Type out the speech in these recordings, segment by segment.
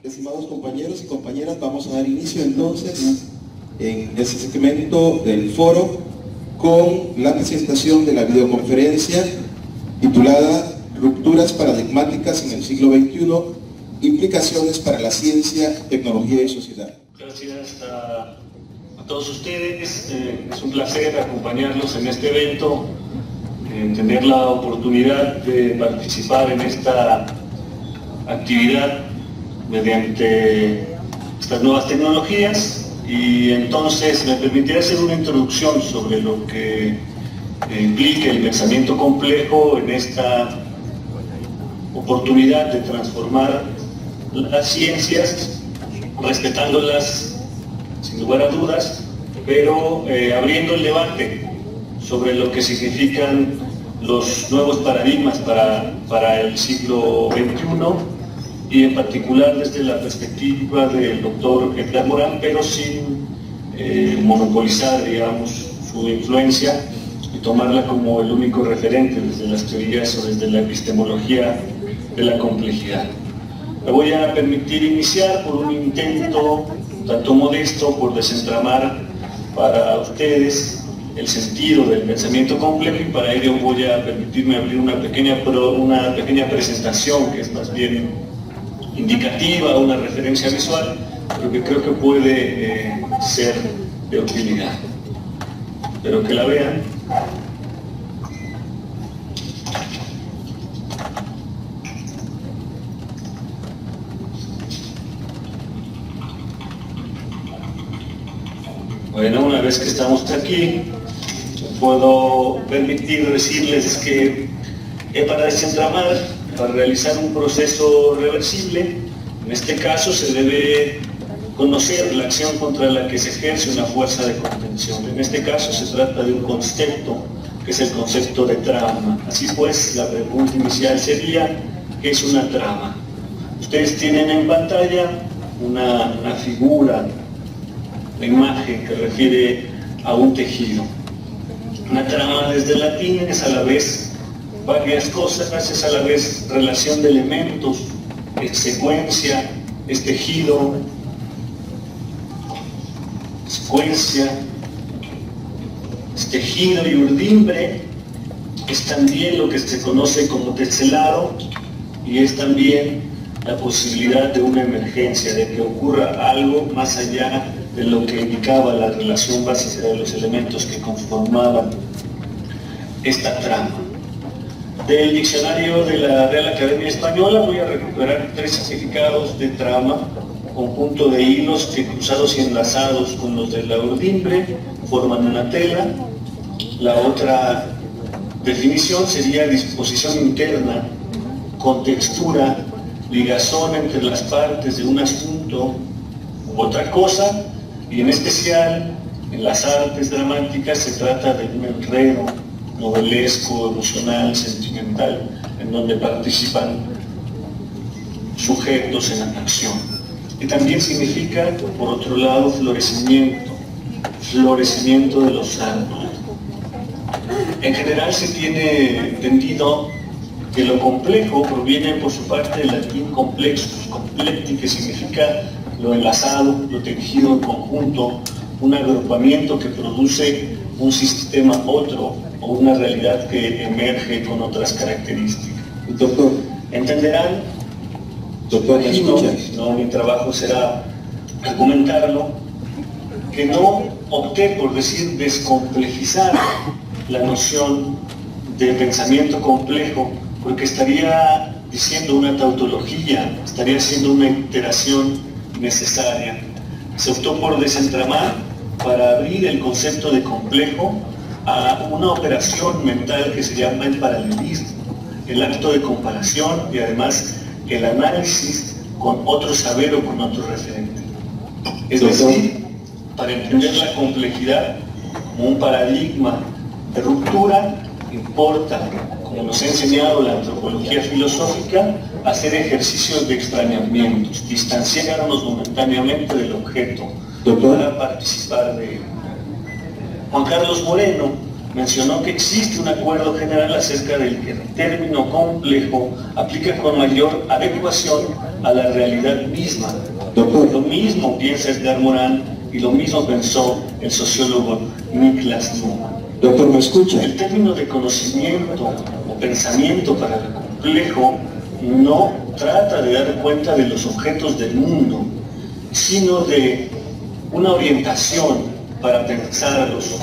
Estimados compañeros y compañeras, vamos a dar inicio entonces en este segmento del foro con la presentación de la videoconferencia titulada Rupturas paradigmáticas en el siglo XXI, implicaciones para la ciencia, tecnología y sociedad. Gracias a todos ustedes, es un placer acompañarlos en este evento, tener la oportunidad de participar en esta actividad mediante estas nuevas tecnologías, y entonces me permitiré hacer una introducción sobre lo que implica el pensamiento complejo en esta oportunidad de transformar las ciencias, respetándolas sin lugar a dudas, pero abriendo el debate sobre lo que significan los nuevos paradigmas para el siglo XXI, y en particular desde la perspectiva del doctor Edgar Morin, pero sin monopolizar, digamos, su influencia y tomarla como el único referente desde las teorías o desde la epistemología de la complejidad. Me voy a permitir iniciar por un intento tanto modesto por desentramar para ustedes el sentido del pensamiento complejo, y para ello voy a permitirme abrir una pequeña presentación que es más bien indicativa, una referencia visual, pero que creo que puede ser de utilidad. Espero que la vean. Bueno, una vez que estamos aquí, puedo permitir decirles que para desentramar, para realizar un proceso reversible, en este caso se debe conocer la acción contra la que se ejerce una fuerza de contención. En este caso se trata de un concepto, que es el concepto de trama. Así pues, la pregunta inicial sería, ¿qué es una trama? Ustedes tienen en pantalla una figura, una imagen que refiere a un tejido. Una trama desde el latín es a la vez varias cosas, es a la vez relación de elementos, es secuencia, es tejido, secuencia, es tejido y urdimbre, es también lo que se conoce como teselado, y es también la posibilidad de una emergencia, de que ocurra algo más allá de lo que indicaba la relación básica de los elementos que conformaban esta trama. Del diccionario de la Real Academia Española voy a recuperar 3 significados de trama: conjunto de hilos que, cruzados y enlazados con los de la urdimbre, forman una tela. La otra definición sería disposición interna, contextura, ligazón entre las partes de un asunto u otra cosa, y en especial en las artes dramáticas se trata de un enredo novelesco, emocional, sentimental, en donde participan sujetos en la acción. Y también significa, por otro lado, florecimiento de los árboles. En general se tiene entendido que lo complejo proviene por su parte del latín complexus, completi, que significa lo enlazado, lo tejido en conjunto, un agrupamiento que produce un sistema otro o una realidad que emerge con otras características. Doctor, entenderán, doctor, ¿me escuchas? no, mi trabajo será argumentarlo, que no opté por decir descomplejizar la noción de pensamiento complejo, porque estaría diciendo una tautología, estaría haciendo una iteración necesaria. Se optó por desentramar para abrir el concepto de complejo a una operación mental que se llama el paralelismo, el acto de comparación y además el análisis con otro saber o con otro referente. Es decir, para entender la complejidad como un paradigma de ruptura, importa, como nos ha enseñado la antropología filosófica, hacer ejercicios de extrañamientos, distanciarnos momentáneamente del objeto, para participar de él. Juan Carlos Moreno mencionó que existe un acuerdo general acerca del que el término complejo aplica con mayor adecuación a la realidad misma. Doctor. Lo mismo piensa Edgar Morin y lo mismo pensó el sociólogo Niklas Luhmann. Doctor, ¿me escucha? El término de conocimiento o pensamiento para el complejo no trata de dar cuenta de los objetos del mundo, sino de una orientación para pensarlos,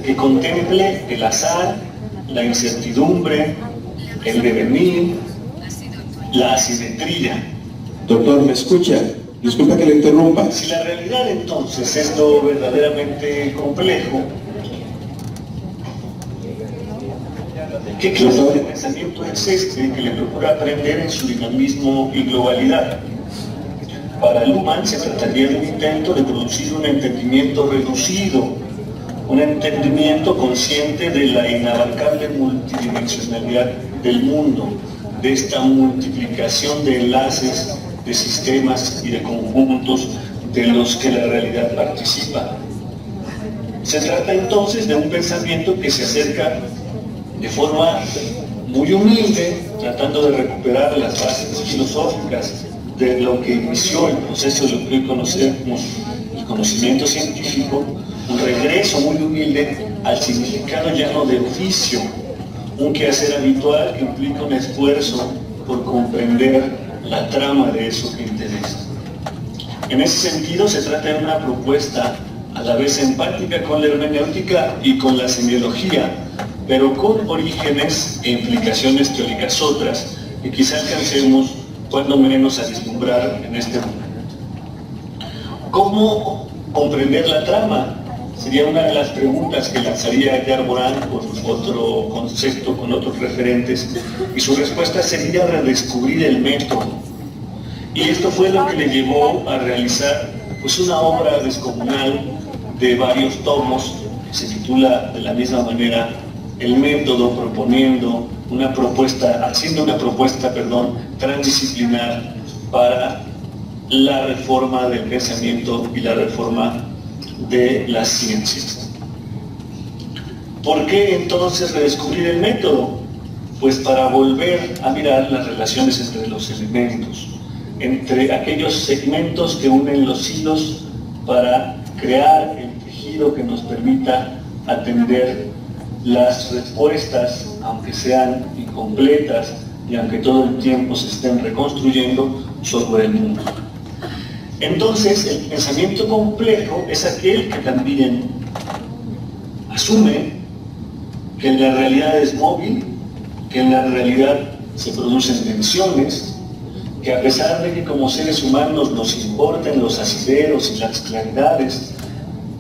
que contemple el azar, la incertidumbre, el devenir, la asimetría. Doctor, ¿me escucha? Disculpa que le interrumpa. Si la realidad entonces es lo verdaderamente complejo, ¿qué clase de pensamiento es este que le procura aprender en su dinamismo y globalidad? Para Luhmann se trataría de un intento de producir un entendimiento reducido, un entendimiento consciente de la inabarcable multidimensionalidad del mundo, de esta multiplicación de enlaces, de sistemas y de conjuntos de los que la realidad participa. Se trata entonces de un pensamiento que se acerca de forma muy humilde, tratando de recuperar las bases filosóficas de lo que inició el proceso de lo que hoy conocemos el conocimiento científico, un regreso muy humilde al significado llano de oficio, un quehacer habitual que implica un esfuerzo por comprender la trama de eso que interesa. En ese sentido se trata de una propuesta a la vez empática con la hermenéutica y con la semiología, pero con orígenes e implicaciones teóricas otras, que quizá alcancemos cuando menos a vislumbrar en este momento. ¿Cómo comprender la trama? Sería una de las preguntas que lanzaría Edgar Morin con otro concepto, con otros referentes, y su respuesta sería redescubrir el método. Y esto fue lo que le llevó a realizar pues, una obra descomunal de varios tomos, que se titula de la misma manera El método, proponiendo una propuesta, haciendo una propuesta, transdisciplinar para la reforma del pensamiento y la reforma de las ciencias. ¿Por qué entonces redescubrir el método? Pues para volver a mirar las relaciones entre los elementos, entre aquellos segmentos que unen los hilos para crear el tejido que nos permita atender las respuestas, aunque sean incompletas y aunque todo el tiempo se estén reconstruyendo sobre el mundo. Entonces, el pensamiento complejo es aquel que también asume que la realidad es móvil, que en la realidad se producen tensiones, que a pesar de que como seres humanos nos importen los asideros y las claridades,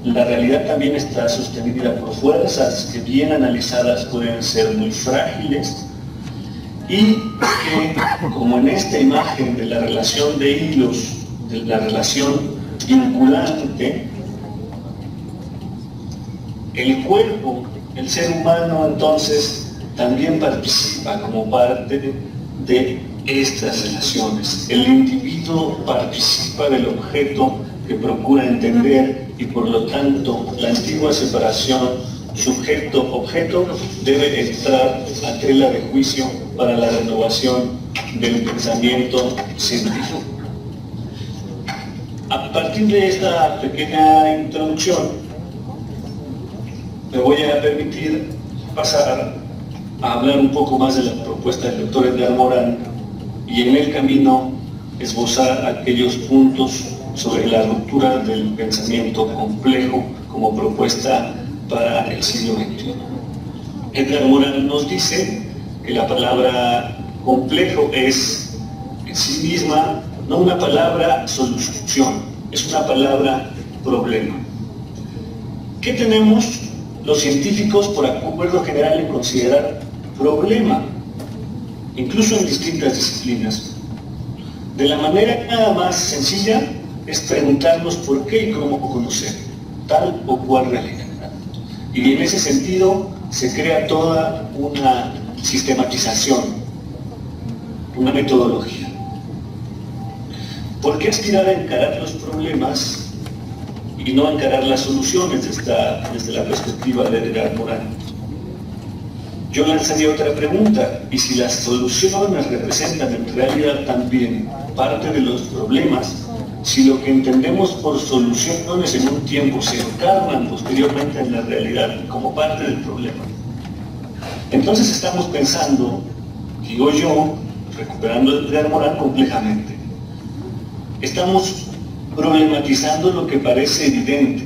la realidad también está sostenida por fuerzas que bien analizadas pueden ser muy frágiles y que, como en esta imagen de la relación de hilos, de la relación vinculante, el cuerpo, el ser humano entonces también participa como parte de estas relaciones. El individuo participa del objeto que procura entender y por lo tanto la antigua separación sujeto-objeto debe entrar a tela de juicio para la renovación del pensamiento científico. A partir de esta pequeña introducción, me voy a permitir pasar a hablar un poco más de la propuesta del doctor Edgar Morin y en el camino esbozar aquellos puntos sobre la ruptura del pensamiento complejo como propuesta para el siglo XXI. Edgar Morin nos dice que la palabra complejo es en sí misma no una palabra solución, es una palabra problema. ¿Qué tenemos los científicos por acuerdo general en considerar problema, incluso en distintas disciplinas? De la manera nada más sencilla es preguntarnos por qué y cómo conocer tal o cual realidad. Y en ese sentido se crea toda una sistematización, una metodología. ¿Por qué aspirar a encarar los problemas y no encarar las soluciones desde la perspectiva de Edgar Morin? yo lanzaría otra pregunta: ¿y si las soluciones representan en realidad también parte de los problemas? Si lo que entendemos por soluciones en un tiempo se encarnan posteriormente en la realidad como parte del problema, entonces estamos pensando, digo yo, recuperando el Edgar Morin complejamente, estamos problematizando lo que parece evidente.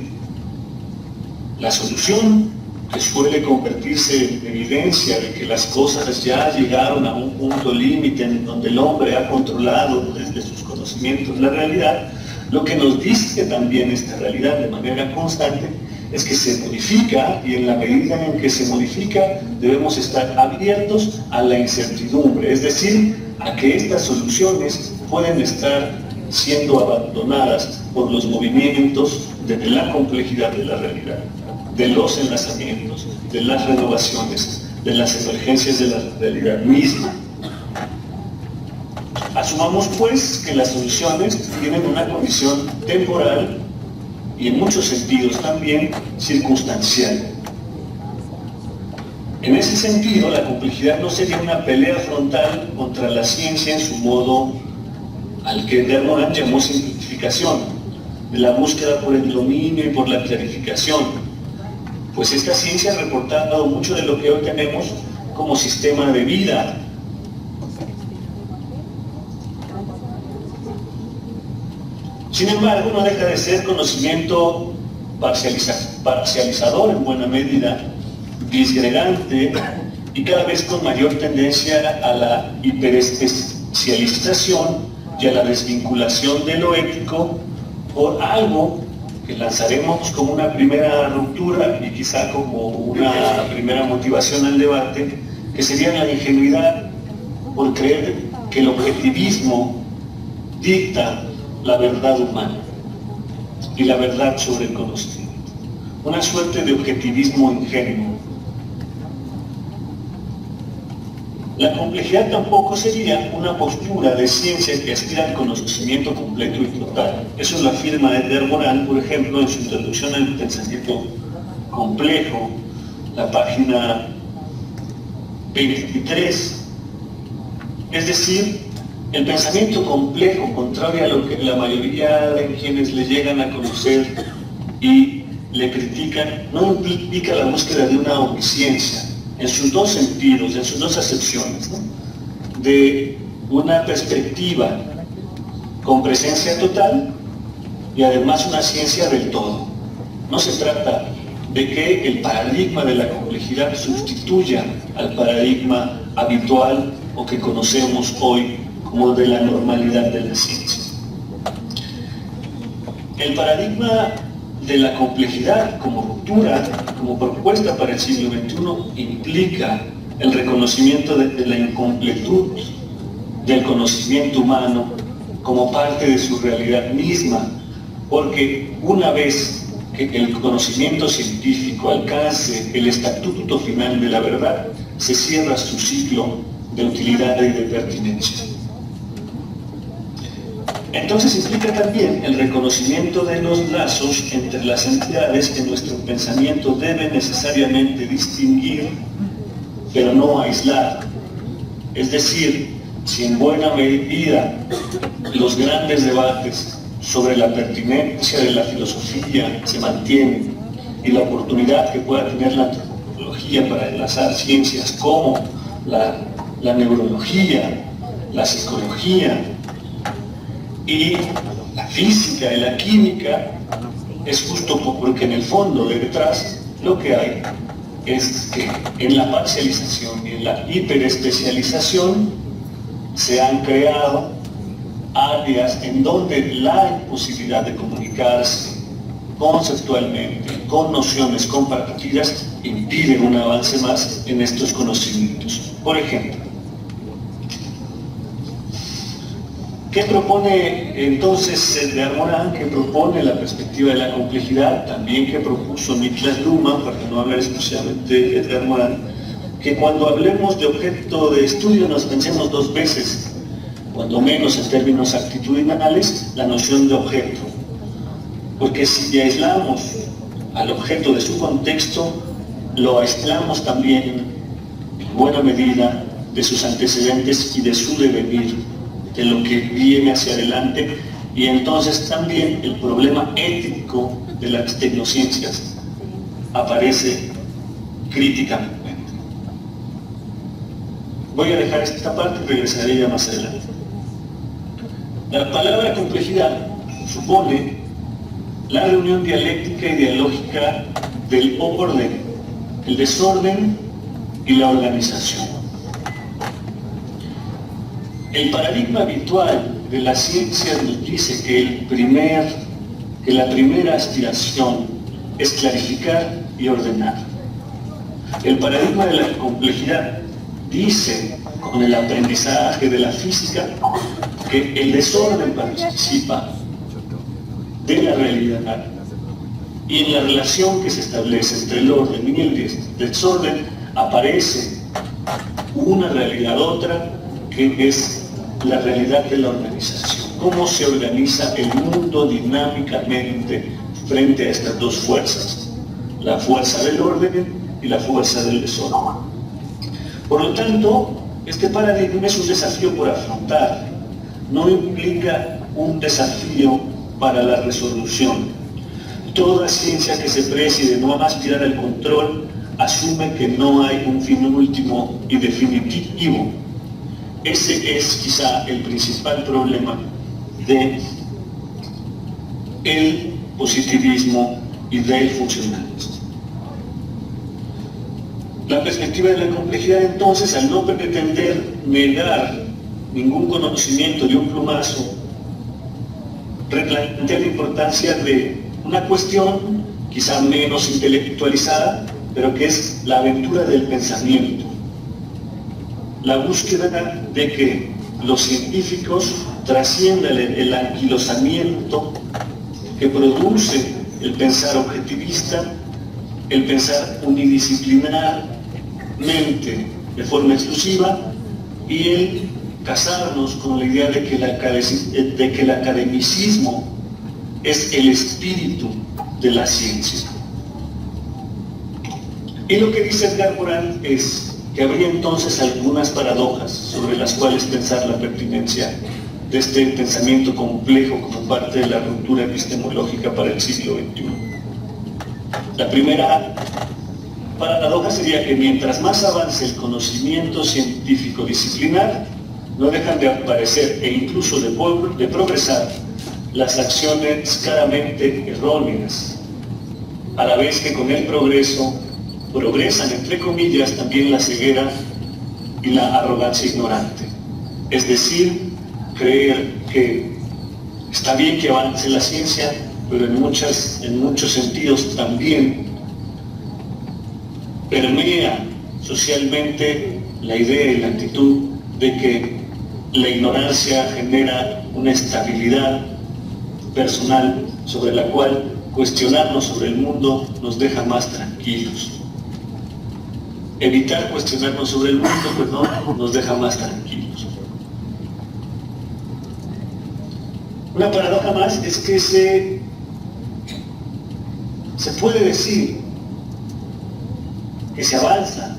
La solución, que suele convertirse en evidencia de que las cosas ya llegaron a un punto límite en donde el hombre ha controlado desde sus conocimientos la realidad, lo que nos dice también esta realidad de manera constante es que se modifica, y en la medida en que se modifica debemos estar abiertos a la incertidumbre, es decir, a que estas soluciones pueden estar siendo abandonadas por los movimientos de la complejidad de la realidad, de los enlazamientos, de las renovaciones, de las emergencias de la realidad misma. Asumamos pues que las soluciones tienen una condición temporal y en muchos sentidos también circunstancial. En ese sentido, la complejidad no sería una pelea frontal contra la ciencia en su modo al que Edgar Morin llamó simplificación, de la búsqueda por el dominio y por la clarificación, pues esta ciencia ha reportado mucho de lo que hoy tenemos como sistema de vida. Sin embargo, no deja de ser conocimiento parcializador en buena medida, disgregante y cada vez con mayor tendencia a la hiperespecialización y a la desvinculación de lo ético por algo que lanzaremos como una primera ruptura y quizá como una primera motivación al debate, que sería la ingenuidad por creer que el objetivismo dicta la verdad humana y la verdad sobre el conocimiento. Una suerte de objetivismo ingenuo. La complejidad tampoco sería una postura de ciencia que aspira al conocimiento completo y total. Eso lo afirma Edgar Morin, por ejemplo, en su introducción al pensamiento complejo, la página 23. Es decir, el pensamiento complejo, contrario a lo que la mayoría de quienes le llegan a conocer y le critican, no implica la búsqueda de una omnisciencia, en sus dos sentidos, en sus dos acepciones, ¿no? De una perspectiva con presencia total y además una ciencia del todo. No se trata de que el paradigma de la complejidad sustituya al paradigma habitual o que conocemos hoy como de la normalidad de la ciencia. El paradigma de la complejidad como ruptura, como propuesta para el siglo XXI, implica el reconocimiento de la incompletud del conocimiento humano como parte de su realidad misma, porque una vez que el conocimiento científico alcance el estatuto final de la verdad, se cierra su ciclo de utilidad y de pertinencia. Entonces implica también el reconocimiento de los lazos entre las entidades que nuestro pensamiento debe necesariamente distinguir, pero no aislar. Es decir, si en buena medida los grandes debates sobre la pertinencia de la filosofía se mantienen y la oportunidad que pueda tener la antropología para enlazar ciencias como la neurología, la psicología, y la física y la química, es justo porque en el fondo de detrás lo que hay es que en la parcialización y en la hiperespecialización se han creado áreas en donde la imposibilidad de comunicarse conceptualmente, con nociones compartidas, impide un avance más en estos conocimientos. Por ejemplo, ¿qué propone entonces Edgar Morin? ¿Qué propone la perspectiva de la complejidad? También que propuso Niklas Luhmann, para no hablar exclusivamente de Edgar Morin, que cuando hablemos de objeto de estudio nos pensemos dos veces, cuando menos en términos actitudinales, la noción de objeto. Porque si aislamos al objeto de su contexto, lo aislamos también en buena medida de sus antecedentes y de su devenir, de lo que viene hacia adelante, y entonces también el problema ético de las tecnociencias aparece críticamente. Voy a dejar esta parte y regresaré ya más adelante. La palabra complejidad supone la reunión dialéctica y dialógica del orden, el desorden y la organización. El paradigma habitual de la ciencia nos dice que la primera aspiración es clarificar y ordenar. El paradigma de la complejidad dice, con el aprendizaje de la física, que el desorden participa de la realidad, y en la relación que se establece entre el orden y el desorden aparece una realidad, otra, que es la realidad de la organización. Cómo se organiza el mundo dinámicamente frente a estas dos fuerzas, la fuerza del orden y la fuerza del desorden. Por lo tanto, este paradigma es un desafío por afrontar, no implica un desafío para la resolución. Toda ciencia que se precie de no aspirar al control asume que no hay un fin último y definitivo. Ese es quizá el principal problema del positivismo y del funcionalismo. La perspectiva de la complejidad, entonces, al no pretender negar ningún conocimiento de un plumazo, replantea la importancia de una cuestión quizá menos intelectualizada, pero que es la aventura del pensamiento. La búsqueda de que los científicos trasciendan el anquilosamiento que produce el pensar objetivista, el pensar unidisciplinarmente de forma exclusiva, y el casarnos con la idea de que el academicismo es el espíritu de la ciencia. Y lo que dice Edgar Morin es que habría entonces algunas paradojas sobre las cuales pensar la pertinencia de este pensamiento complejo como parte de la ruptura epistemológica para el siglo XXI. La primera paradoja sería que mientras más avance el conocimiento científico disciplinar, no dejan de aparecer e incluso de progresar las acciones claramente erróneas, a la vez que con el progreso progresan, entre comillas, también la ceguera y la arrogancia ignorante. Es decir, creer que está bien que avance la ciencia, pero en muchos sentidos también permea socialmente la idea y la actitud de que la ignorancia genera una estabilidad personal sobre la cual cuestionarnos sobre el mundo nos deja más tranquilos. Evitar cuestionarnos sobre el mundo, pues no, nos deja más tranquilos. Una paradoja más es que se puede decir que se avanza,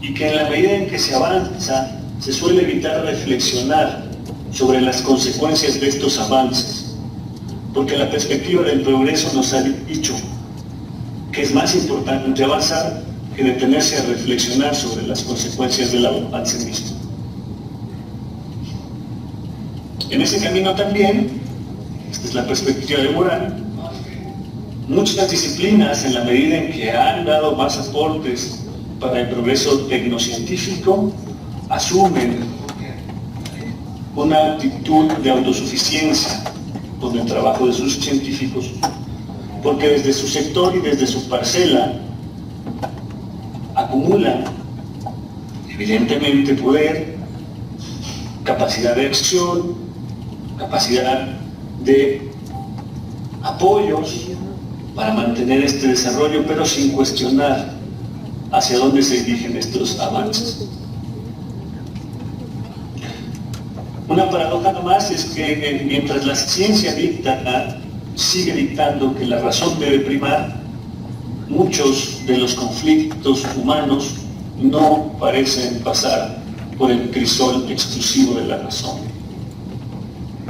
y que en la medida en que se avanza se suele evitar reflexionar sobre las consecuencias de estos avances, porque la perspectiva del progreso nos ha dicho que es más importante avanzar que detenerse a reflexionar sobre las consecuencias del avance mismo. En ese camino también, esta es la perspectiva de Morin, muchas disciplinas, en la medida en que han dado más aportes para el progreso tecnocientífico, asumen una actitud de autosuficiencia con el trabajo de sus científicos, porque desde su sector y desde su parcela acumulan evidentemente poder, capacidad de acción, capacidad de apoyos para mantener este desarrollo, pero sin cuestionar hacia dónde se dirigen estos avances. Una paradoja nomás es que mientras la ciencia sigue dictando que la razón debe primar, muchos de los conflictos humanos no parecen pasar por el crisol exclusivo de la razón.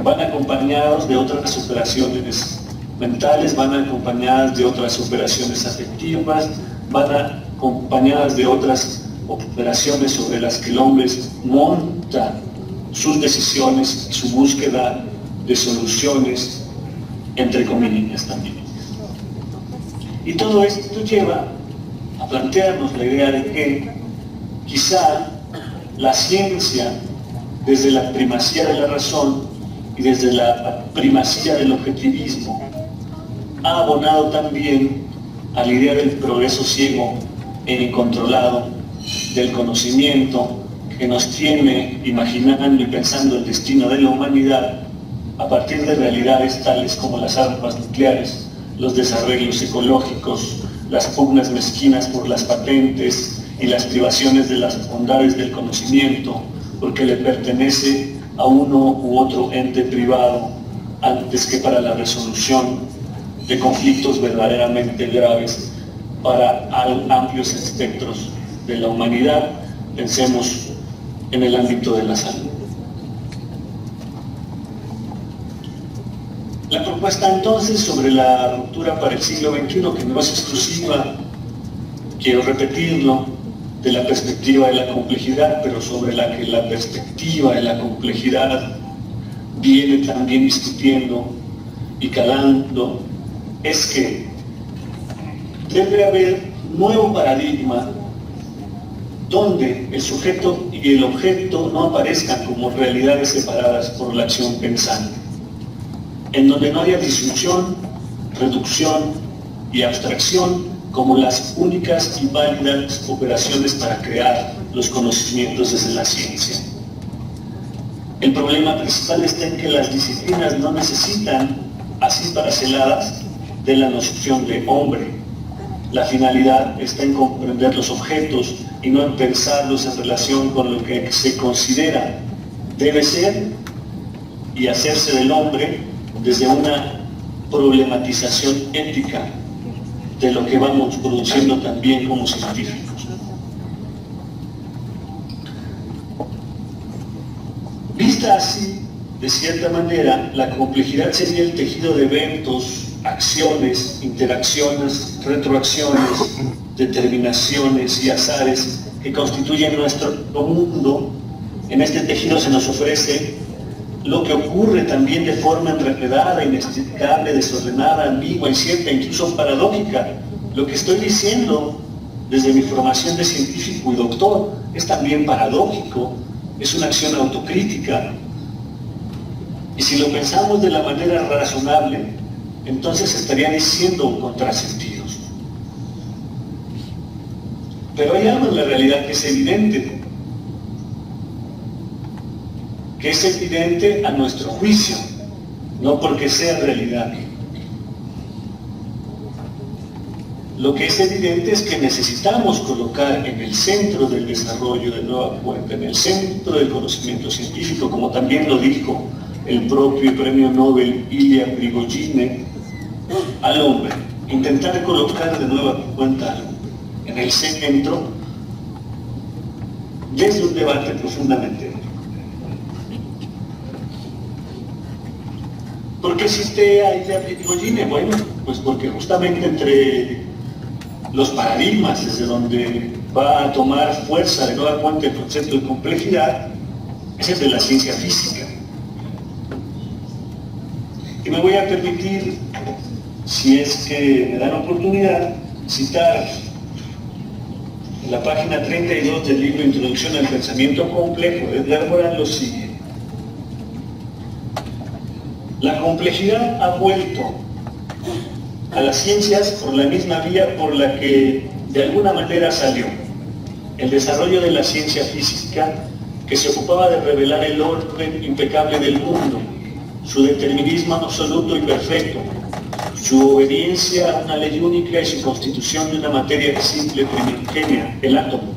Van acompañados de otras operaciones mentales, van acompañadas de otras operaciones afectivas, van acompañadas de otras operaciones sobre las que el hombre monta sus decisiones y su búsqueda de soluciones, entre comillas también. Y todo esto lleva a plantearnos la idea de que quizá la ciencia, desde la primacía de la razón y desde la primacía del objetivismo, ha abonado también a la idea del progreso ciego e incontrolado, del conocimiento que nos tiene imaginando y pensando el destino de la humanidad a partir de realidades tales como las armas nucleares, los desarreglos ecológicos, las pugnas mezquinas por las patentes y las privaciones de las bondades del conocimiento, porque le pertenece a uno u otro ente privado, antes que para la resolución de conflictos verdaderamente graves para amplios espectros de la humanidad. Pensemos en el ámbito de la salud. La propuesta entonces sobre la ruptura para el siglo XXI, que no es exclusiva, quiero repetirlo, de la perspectiva de la complejidad, pero sobre la que la perspectiva de la complejidad viene también discutiendo y calando, es que debe haber nuevo paradigma donde el sujeto y el objeto no aparezcan como realidades separadas por la acción pensante, en donde no haya disyunción, reducción y abstracción como las únicas y válidas operaciones para crear los conocimientos desde la ciencia. El problema principal está en que las disciplinas no necesitan, así parceladas, de la noción de hombre. La finalidad está en comprender los objetos y no en pensarlos en relación con lo que se considera debe ser y hacerse del hombre desde una problematización ética de lo que vamos produciendo también como científicos. Vista así, de cierta manera, la complejidad sería el tejido de eventos, acciones, interacciones, retroacciones, determinaciones y azares que constituyen nuestro mundo. En este tejido se nos ofrece lo que ocurre también de forma enredada, inexplicable, desordenada, ambigua, incierta, incluso paradójica. Lo que estoy diciendo desde mi formación de científico y doctor es también paradójico, es una acción autocrítica. Y si lo pensamos de la manera razonable, entonces estaría diciendo contrasentidos. Pero hay algo en la realidad que es evidente a nuestro juicio, no porque sea realidad. Lo que es evidente es que necesitamos colocar en el centro del desarrollo de nueva cuenta, en el centro del conocimiento científico, como también lo dijo el propio premio Nobel Ilya Prigogine, al hombre, intentar colocar de nueva cuenta en el centro desde un debate profundamente ético. ¿Por qué existe a Ilya Prigogine? Bueno, pues porque justamente entre los paradigmas desde donde va a tomar fuerza de nueva cuenta el concepto de complejidad es el de la ciencia física. Y me voy a permitir, si es que me dan oportunidad, citar en la página 32 del libro Introducción al Pensamiento Complejo de Edgar Morin lo siguiente: la complejidad ha vuelto a las ciencias por la misma vía por la que de alguna manera salió: el desarrollo de la ciencia física, que se ocupaba de revelar el orden impecable del mundo, su determinismo absoluto y perfecto, su obediencia a una ley única y su constitución de una materia simple primigenia, el átomo.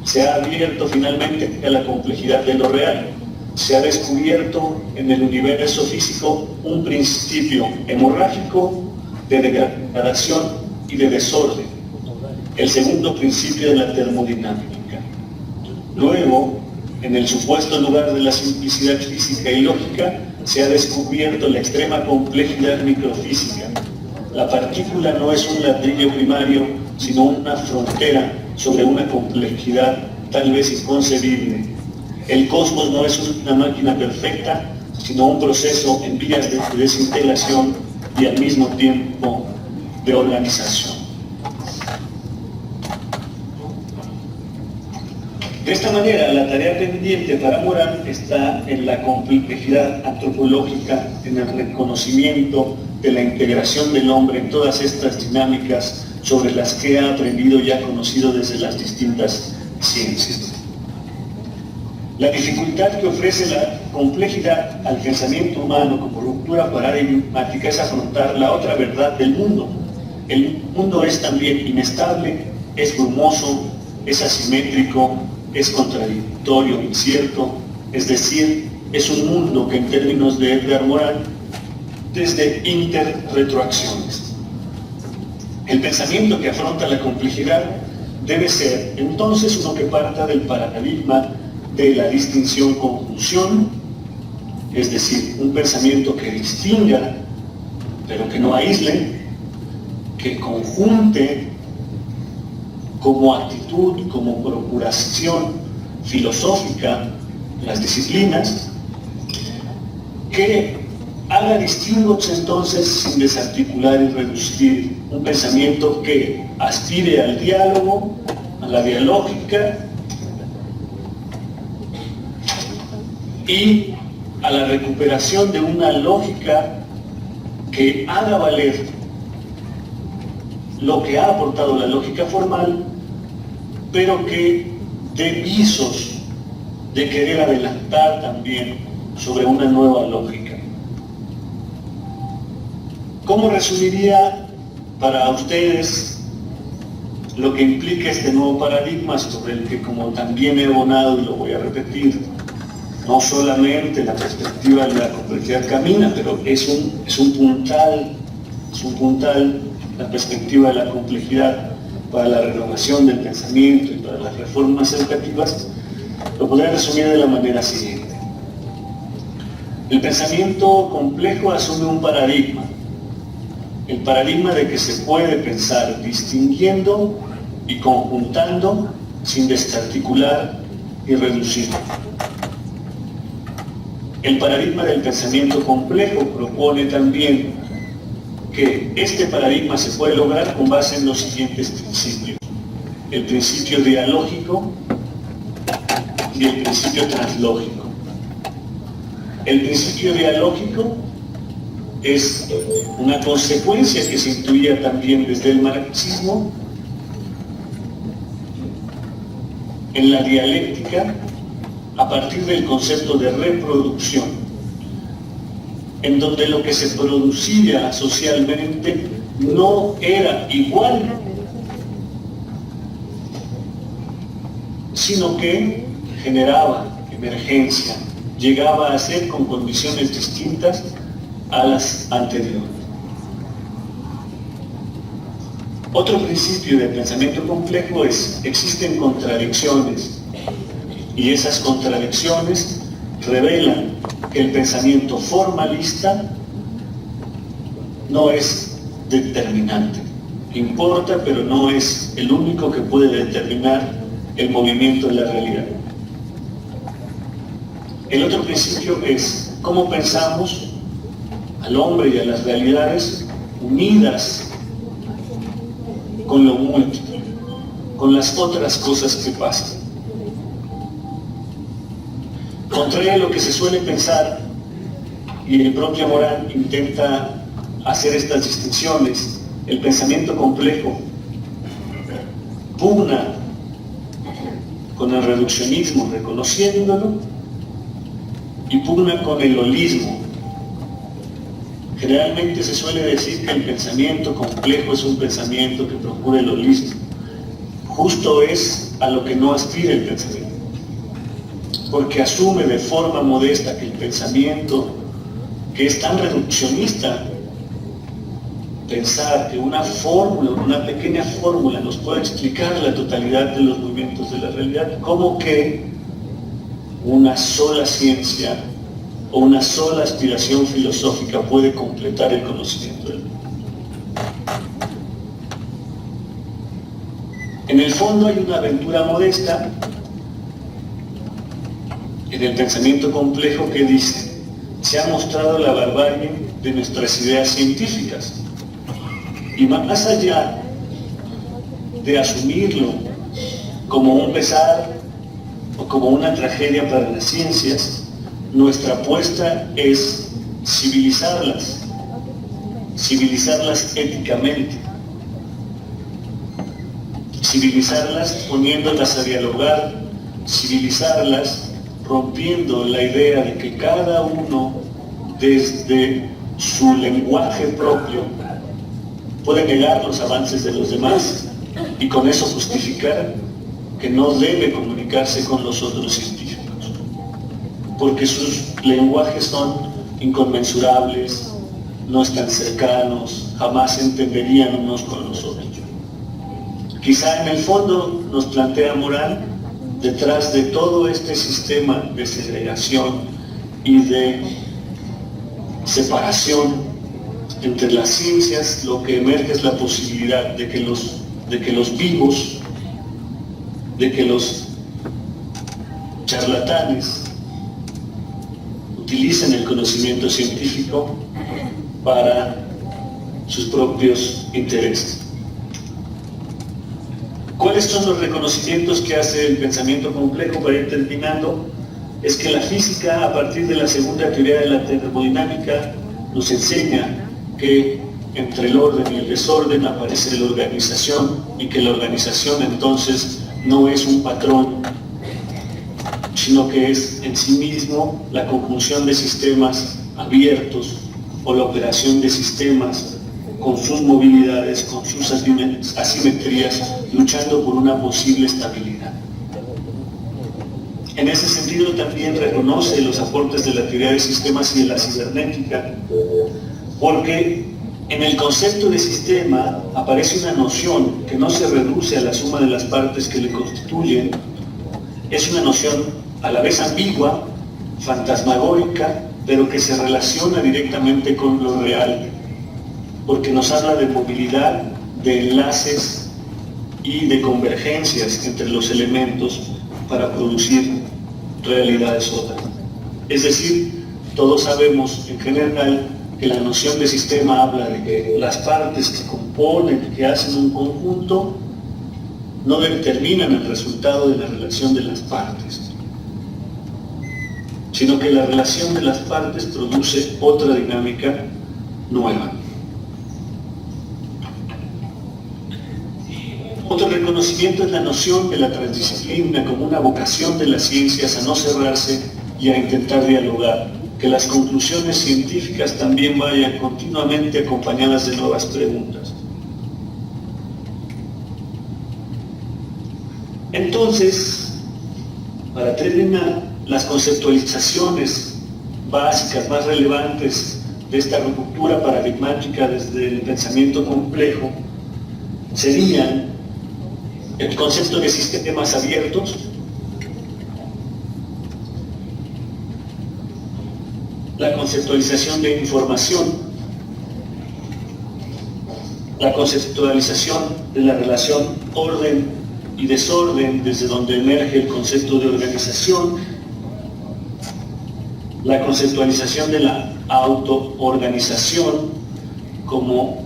Se ha abierto finalmente a la complejidad de lo real. Se ha descubierto en el universo físico un principio hemorrágico de degradación y de desorden, el segundo principio de la termodinámica. Luego, en el supuesto lugar de la simplicidad física y lógica, se ha descubierto la extrema complejidad microfísica. La partícula no es un ladrillo primario, sino una frontera sobre una complejidad tal vez inconcebible. El cosmos no es una máquina perfecta, sino un proceso en vías de desintegración y al mismo tiempo de organización. De esta manera, la tarea pendiente para Morán está en la complejidad antropológica, en el reconocimiento de la integración del hombre en todas estas dinámicas sobre las que ha aprendido y ha conocido desde las distintas ciencias. La dificultad que ofrece la complejidad al pensamiento humano como ruptura paradigmática es afrontar la otra verdad del mundo. El mundo es también inestable, es brumoso, es asimétrico, es contradictorio, incierto, es decir, es un mundo que en términos de Edgar Morin, desde interretroacciones. El pensamiento que afronta la complejidad debe ser entonces uno que parta del paradigma de la distinción-conjunción, es decir, un pensamiento que distinga, pero que no aísle, que conjunte como actitud, como procuración filosófica las disciplinas, que haga distingos entonces sin desarticular y reducir, un pensamiento que aspire al diálogo, a la dialógica y a la recuperación de una lógica que haga valer lo que ha aportado la lógica formal, pero que dé visos de querer adelantar también sobre una nueva lógica. ¿Cómo resumiría para ustedes lo que implica este nuevo paradigma sobre el que, como también he abonado y lo voy a repetir, no solamente la perspectiva de la complejidad camina, pero es un puntal la perspectiva de la complejidad para la renovación del pensamiento y para las reformas educativas? Lo podría resumir de la manera siguiente. El pensamiento complejo asume un paradigma, el paradigma de que se puede pensar distinguiendo y conjuntando sin desarticular y reducir. El paradigma del pensamiento complejo propone también que este paradigma se puede lograr con base en los siguientes principios: el principio dialógico y el principio translógico. El principio dialógico es una consecuencia que se intuía también desde el marxismo en la dialéctica a partir del concepto de reproducción, en donde lo que se producía socialmente no era igual, sino que generaba emergencia, llegaba a ser con condiciones distintas a las anteriores. Otro principio del pensamiento complejo es: existen contradicciones, y esas contradicciones revelan que el pensamiento formalista no es determinante. Importa, pero no es el único que puede determinar el movimiento de la realidad. El otro principio es cómo pensamos al hombre y a las realidades unidas con lo múltiple, con las otras cosas que pasan. Contrario a lo que se suele pensar, y el propio Morán intenta hacer estas distinciones, el pensamiento complejo pugna con el reduccionismo, reconociéndolo, y pugna con el holismo. Generalmente se suele decir que el pensamiento complejo es un pensamiento que procura el holismo. Justo es a lo que no aspira el pensamiento, porque asume de forma modesta que el pensamiento, que es tan reduccionista, pensar que una fórmula, una pequeña fórmula nos puede explicar la totalidad de los movimientos de la realidad, como que una sola ciencia o una sola aspiración filosófica puede completar el conocimiento del mundo. En el fondo hay una aventura modesta en el pensamiento complejo que dice: se ha mostrado la barbarie de nuestras ideas científicas, y más allá de asumirlo como un pesar o como una tragedia para las ciencias, nuestra apuesta es civilizarlas éticamente, civilizarlas poniéndolas a dialogar, civilizarlas rompiendo la idea de que cada uno desde su lenguaje propio puede negar los avances de los demás y con eso justificar que no debe comunicarse con los otros científicos, porque sus lenguajes son inconmensurables, no están cercanos, jamás se entenderían unos con los otros. Quizá en el fondo nos plantea Morán, detrás de todo este sistema de segregación y de separación entre las ciencias, lo que emerge es la posibilidad de que los vivos, de que los charlatanes utilicen el conocimiento científico para sus propios intereses. ¿Cuáles son los reconocimientos que hace el pensamiento complejo? Para ir terminando, es que la física, a partir de la segunda teoría de la termodinámica, nos enseña que entre el orden y el desorden aparece la organización, y que la organización entonces no es un patrón, sino que es en sí mismo la conjunción de sistemas abiertos o la operación de sistemas con sus movilidades, con sus asimetrías, luchando por una posible estabilidad. En ese sentido también reconoce los aportes de la teoría de sistemas y de la cibernética, porque en el concepto de sistema aparece una noción que no se reduce a la suma de las partes que le constituyen, es una noción a la vez ambigua, fantasmagórica, pero que se relaciona directamente con lo real, porque nos habla de movilidad, de enlaces y de convergencias entre los elementos para producir realidades otras. Es decir, todos sabemos en general que la noción de sistema habla de que las partes que componen, que hacen un conjunto, no determinan el resultado de la relación de las partes, sino que la relación de las partes produce otra dinámica nueva. Otro reconocimiento es la noción de la transdisciplina como una vocación de las ciencias a no cerrarse y a intentar dialogar, que las conclusiones científicas también vayan continuamente acompañadas de nuevas preguntas. Entonces, para terminar, las conceptualizaciones básicas, más relevantes de esta ruptura paradigmática desde el pensamiento complejo serían el concepto de sistemas abiertos, la conceptualización de información, la conceptualización de la relación orden y desorden, desde donde emerge el concepto de organización, la conceptualización de la autoorganización como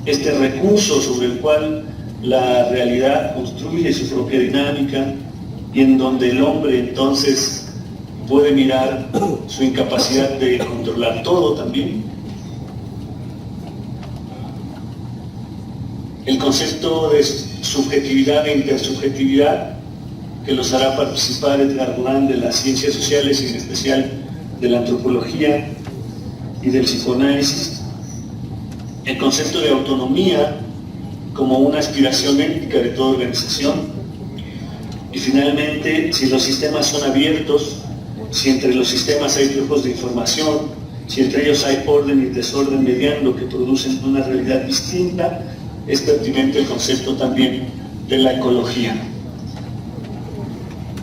este recurso sobre el cual la realidad construye su propia dinámica y en donde el hombre entonces puede mirar su incapacidad de controlar todo también. El concepto de subjetividad e intersubjetividad, que los hará participar Edgar Morin de las ciencias sociales y en especial de la antropología y del psicoanálisis. El concepto de autonomía como una aspiración ética de toda organización. Y finalmente, si los sistemas son abiertos, si entre los sistemas hay flujos de información, si entre ellos hay orden y desorden mediano que producen una realidad distinta, es pertinente el concepto también de la ecología,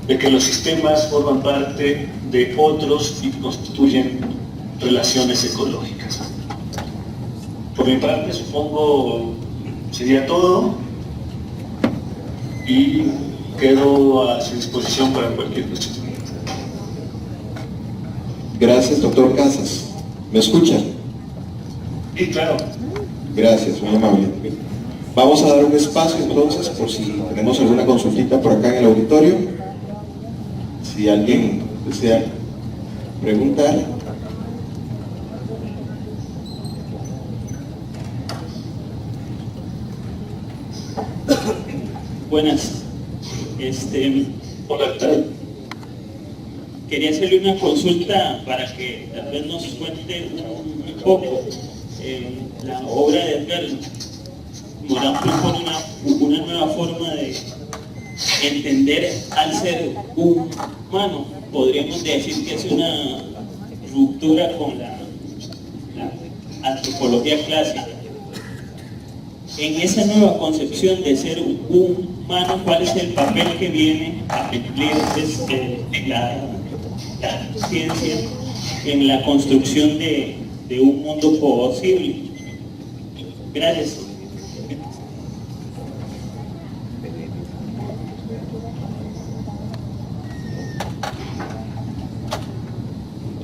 de que los sistemas forman parte de otros y constituyen relaciones ecológicas. Por mi parte, supongo sería todo y quedo a su disposición para cualquier cuestión. Gracias, doctor Casas. ¿Me escucha? Sí, claro. Gracias, muy amable. Vamos a dar un espacio entonces por si tenemos alguna consultita por acá en el auditorio. Si alguien desea preguntar. Buenas. Hola, ¿qué tal? Quería hacerle una consulta para que tal vez nos cuente un poco. La obra de Edgar Morán propone una nueva forma de entender al ser humano. Podríamos decir que es una ruptura con la antropología clásica. En esa nueva concepción de ser humano, ¿cuál es el papel que viene a cumplir la ciencia en la construcción de un mundo posible? Gracias.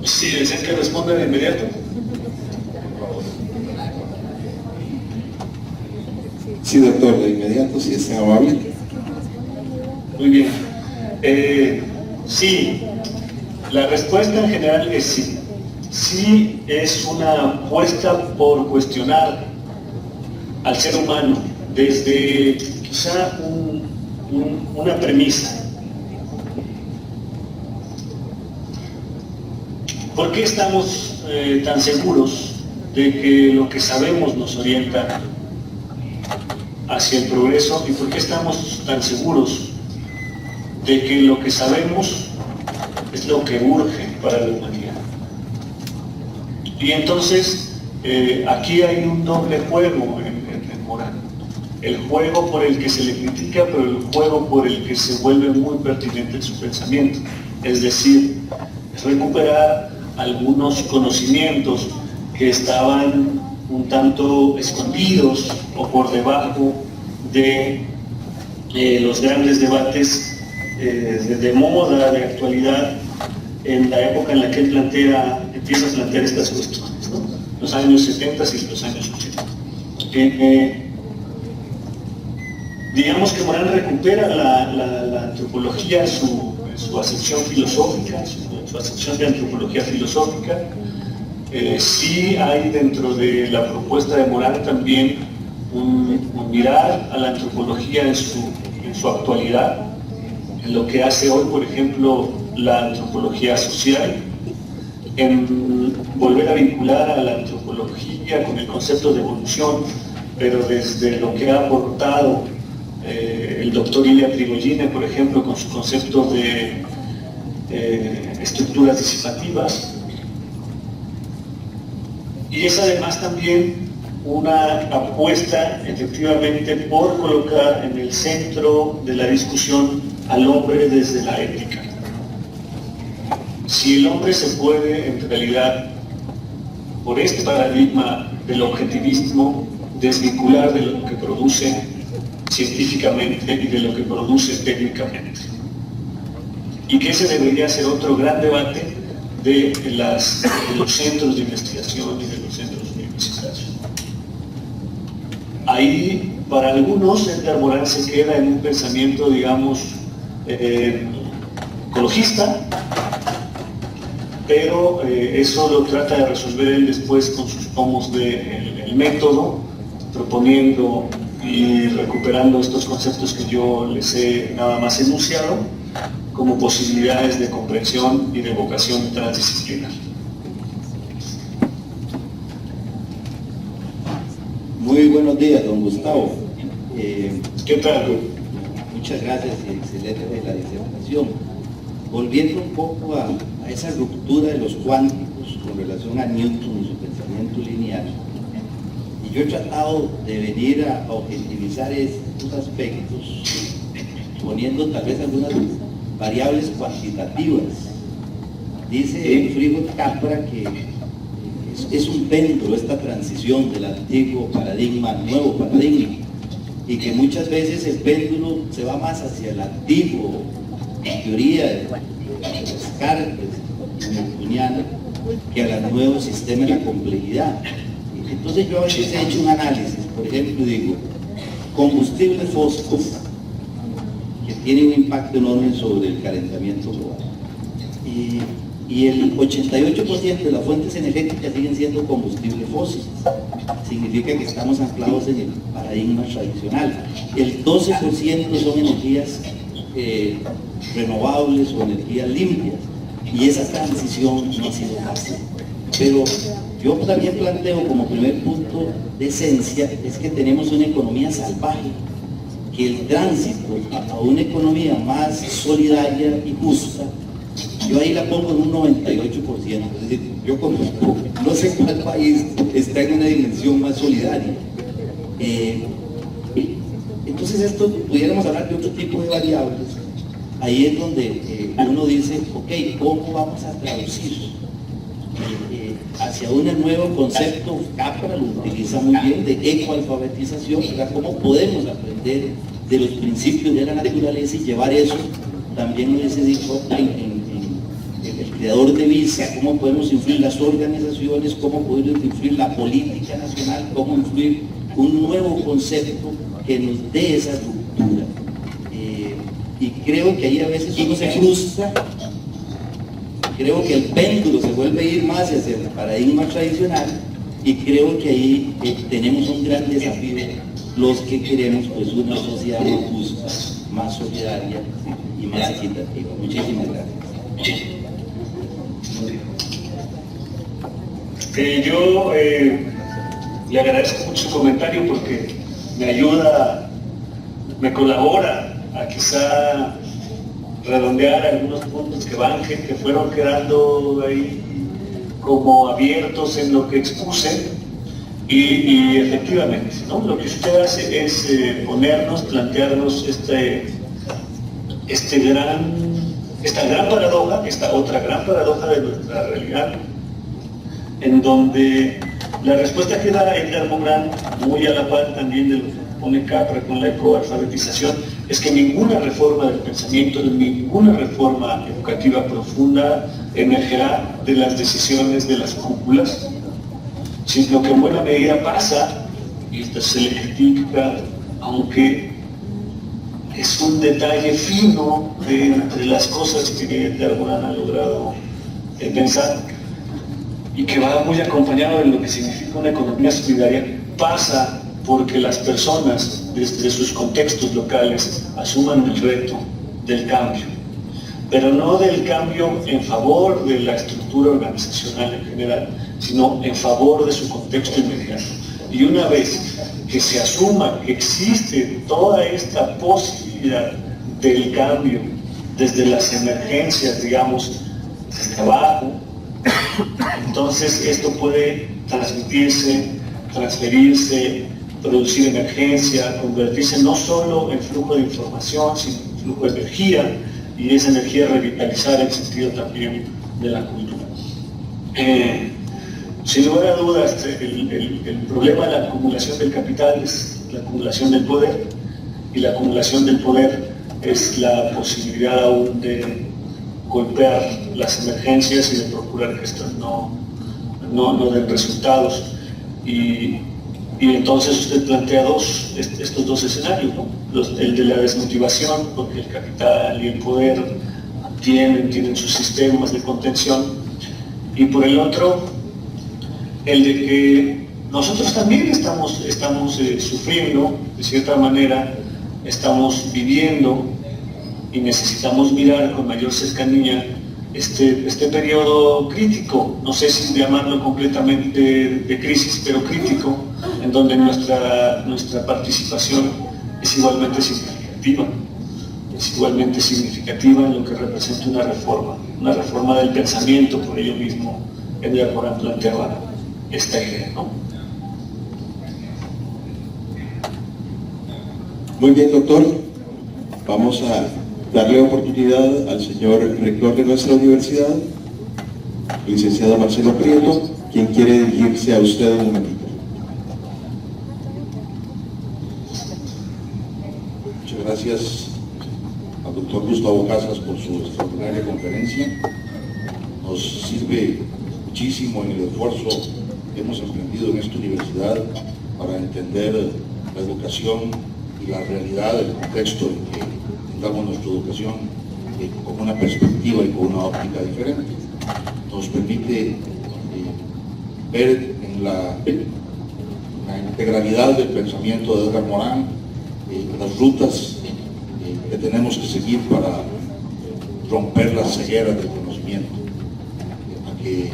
Sí, ¿desean que responda de inmediato? Sí, doctor, de inmediato, si es tan amable. Muy bien. Sí, la respuesta en general es sí. Sí es una apuesta por cuestionar al ser humano desde quizá una premisa. ¿Por qué estamos tan seguros de que lo que sabemos nos orienta hacia el progreso y por qué estamos tan seguros de que lo que sabemos es lo que urge para la humanidad? Y entonces aquí hay un doble juego en Morán. El juego por el que se le critica, pero el juego por el que se vuelve muy pertinente en su pensamiento. Es decir, recuperar algunos conocimientos que estaban un tanto escondidos o por debajo de los grandes debates de moda, de actualidad, en la época en la que él empieza a plantear estas cuestiones, ¿no? Los años 70 y los años 80. Digamos que Morán recupera la antropología en su acepción filosófica, su acepción de antropología filosófica. Sí hay dentro de la propuesta de Morán también un mirar a la antropología en su actualidad, en lo que hace hoy, por ejemplo, la antropología social, en volver a vincular a la antropología con el concepto de evolución, pero desde lo que ha aportado el doctor Ilya Prigogine, por ejemplo, con su concepto de estructuras disipativas. Y es además también una apuesta efectivamente por colocar en el centro de la discusión al hombre desde la ética. Si el hombre se puede, en realidad, por este paradigma del objetivismo, desvincular de lo que produce científicamente y de lo que produce técnicamente. Y que ese debería ser otro gran debate de los centros de investigación y de los centros universitarios. Ahí, para algunos, Edgar Morán se queda en un pensamiento, digamos, ecologista, pero eso lo trata de resolver él después con sus tomos de el método, proponiendo y recuperando estos conceptos que yo les he nada más enunciado como posibilidades de comprensión y de vocación transdisciplinar. Muy buenos días, don Gustavo. ¿Qué tal? Muchas gracias y excelente la disertación. Volviendo un poco a esa ruptura de los cuánticos, con relación a Newton y su pensamiento lineal. Y yo he tratado de venir a objetivizar estos aspectos, poniendo tal vez algunas variables cuantitativas. Dice Friedrich Capra que es un péndulo esta transición del antiguo paradigma al nuevo paradigma, y que muchas veces el péndulo se va más hacia el antiguo, en teoría de Descartes, newtoniana, que al nuevo sistema de la complejidad. Entonces yo a veces he hecho un análisis, por ejemplo, digo, combustible fósil, que tiene un impacto enorme sobre el calentamiento global. Y el 88% de las fuentes energéticas siguen siendo combustible fósil. Significa que estamos anclados en el paradigma tradicional. El 12% son energías renovables o energías limpias. Y esa transición no ha sido fácil. Pero yo también planteo como primer punto de esencia es que tenemos una economía salvaje, que el tránsito a una economía más solidaria y justa, yo ahí la pongo en un 98%, es decir, yo conozco, no sé cuál país está en una dimensión más solidaria. Entonces esto, pudiéramos hablar de otro tipo de variables, ahí es donde uno dice, ok, ¿cómo vamos a traducir hacia un nuevo concepto? Capra lo utiliza muy bien, de ecoalfabetización, ¿verdad? ¿Cómo podemos aprender de los principios de la naturaleza y llevar eso? También hubiese dicho en el creador de Visa, cómo podemos influir las organizaciones, cómo podemos influir la política nacional, cómo influir un nuevo concepto que nos dé esa ruptura. Y creo que ahí a veces uno se frustra, creo que el péndulo se vuelve a ir más hacia el paradigma tradicional, y creo que ahí tenemos un gran desafío los que queremos pues una sociedad más justa, más solidaria y más equitativa. Muchísimas gracias. Yo le agradezco mucho su comentario porque me ayuda, me colabora a quizá redondear algunos puntos que fueron quedando ahí como abiertos en lo que expuse. Y efectivamente, ¿no? Lo que usted hace es plantearnos esta gran paradoja, esta otra gran paradoja de nuestra realidad, en donde la respuesta que da Edgar Morin, muy a la par también de lo que pone Capra con la ecoalfabetización, es que ninguna reforma del pensamiento, ninguna reforma educativa profunda emergerá de las decisiones de las cúpulas, sino que en buena medida pasa, y esto se le critica, aunque es un detalle fino entre las cosas que Edgar Morin ha logrado pensar, y que va muy acompañado de lo que significa una economía solidaria, pasa porque las personas, desde sus contextos locales, asuman el reto del cambio, pero no del cambio en favor de la estructura organizacional en general, sino en favor de su contexto inmediato. Y una vez que se asuma que existe toda esta posibilidad del cambio desde las emergencias, digamos, desde abajo, entonces esto puede transferirse, producir emergencia, convertirse no solo en flujo de información, sino en flujo de energía, y esa energía revitalizar el sentido también de la cultura. Sin lugar a dudas, el problema de la acumulación del capital es la acumulación del poder, y la acumulación del poder es la posibilidad aún de golpear las emergencias y de procurar que estas no den resultados. Y entonces usted plantea estos dos escenarios, ¿no? El de la desmotivación, porque el capital y el poder tienen sus sistemas de contención, y por el otro, el de que nosotros también estamos sufriendo, de cierta manera, estamos viviendo, y necesitamos mirar con mayor cercanía este periodo crítico, no sé si llamarlo completamente de crisis, pero crítico, en donde nuestra participación es igualmente significativa en lo que representa una reforma del pensamiento por ello mismo Edgar Morán planteaba esta idea, ¿no? Muy bien, doctor. Vamos a darle oportunidad al señor rector de nuestra universidad, licenciado Marcelo Prieto, quien quiere dirigirse a usted un momentito. Muchas gracias al doctor Gustavo Casas por su extraordinaria conferencia. Nos sirve muchísimo en el esfuerzo que hemos emprendido en esta universidad para entender la educación y la realidad del contexto en que damos nuestra educación con una perspectiva y con una óptica diferente. Nos permite ver en la integralidad del pensamiento de Edgar Morán las rutas que tenemos que seguir para romper las cegueras del conocimiento a que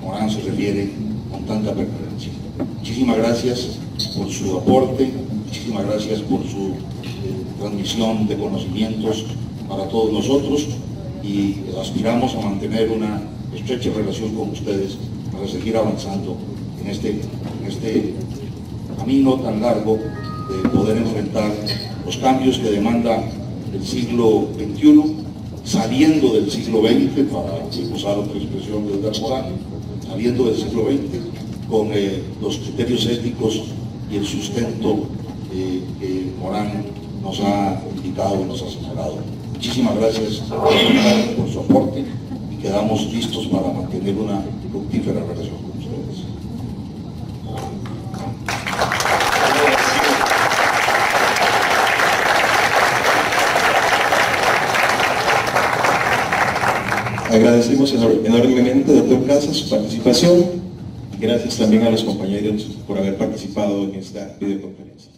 Morán se refiere con tanta preferencia. Muchísimas gracias por su aporte, muchísimas gracias por su transmisión de conocimientos para todos nosotros, y aspiramos a mantener una estrecha relación con ustedes para seguir avanzando en este camino tan largo de poder enfrentar los cambios que demanda el siglo XXI, saliendo del siglo XX, para usar otra expresión de Edgar Morán, saliendo del siglo XX con los criterios éticos y el sustento que Morán nos ha indicado y nos ha señalado. Muchísimas gracias por su aporte y quedamos listos para mantener una fructífera relación con ustedes. Agradecemos enormemente, doctor Casas, su participación. Gracias también a los compañeros por haber participado en esta videoconferencia.